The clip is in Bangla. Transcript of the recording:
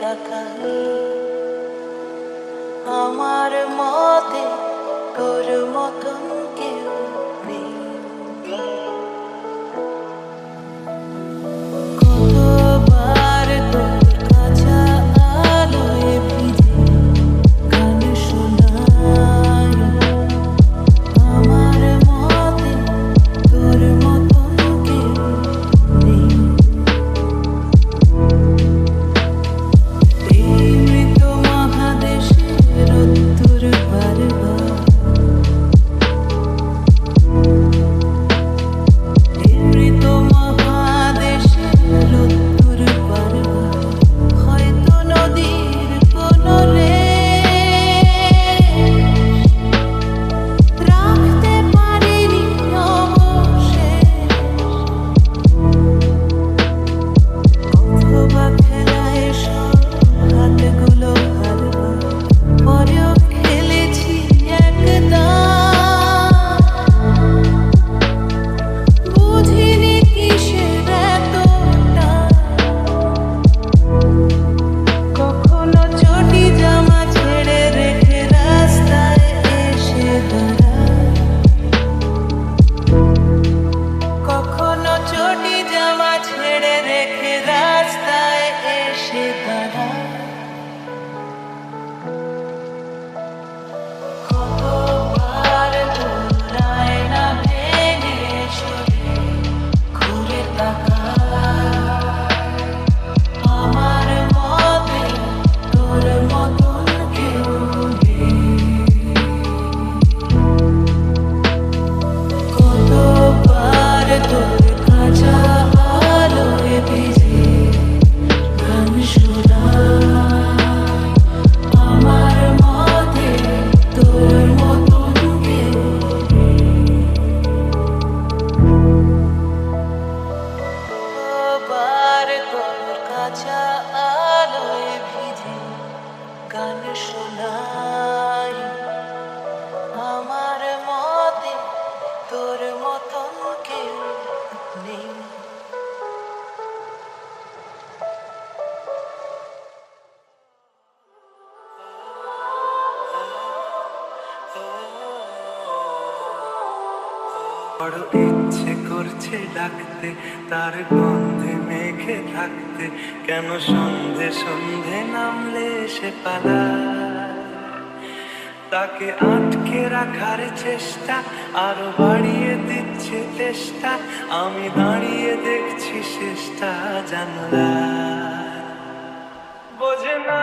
তাকাই, আমার মতে তোর মতন কেউ নেই। কতবার তোর কাঁচা আলোয় ভিজে গান শোনাই, আমার মতে তোর মতন কেউ নেই। এই মৃত মহাদেশের উত্তর বারবার, এই মৃত মহাদেশের উত্তর বারবার, হয়তো নদীর কোনো রাখতে পারিনি অবশেষ, অথবা খেলায় সব হাতগুলো হারবার পরেও খেলেছি একদম, বুঝিনি কিসের এতটা। কখনো চটি জামা ছেড়ে রেখে রাস্তায় এসে দাঁড়াই, কখনো চটি জামা ছেড়ে রেখে রাস্তায় এসে দাঁড়াই। কতবার তোর আয়না ভেঙে সরে ঘুরে তাকাই, আমার মতে তোর মতন কেউ নেই। কতবার তোর কাঁচা আলোয় ভিজে গান শোনাই, আমার মতে তোর মতন কেউ নেই। কতবার তোর কাঁচা আলোয় ভিজে গান শোনাই, আমার মতে তোর মতন কেউ নেই। বড় ইচ্ছে করছে ডাকতে, তার গন্ধে মেঘে থাকতে, কেন সন্ধে সন্ধে নামলে সে পালায়। তাকে আটকে রাখার চেষ্টা আরো বাড়িয়ে দিচ্ছে চেষ্টা, আমি দাঁড়িয়ে দেখছি শেষটা জানলা। বোঝে না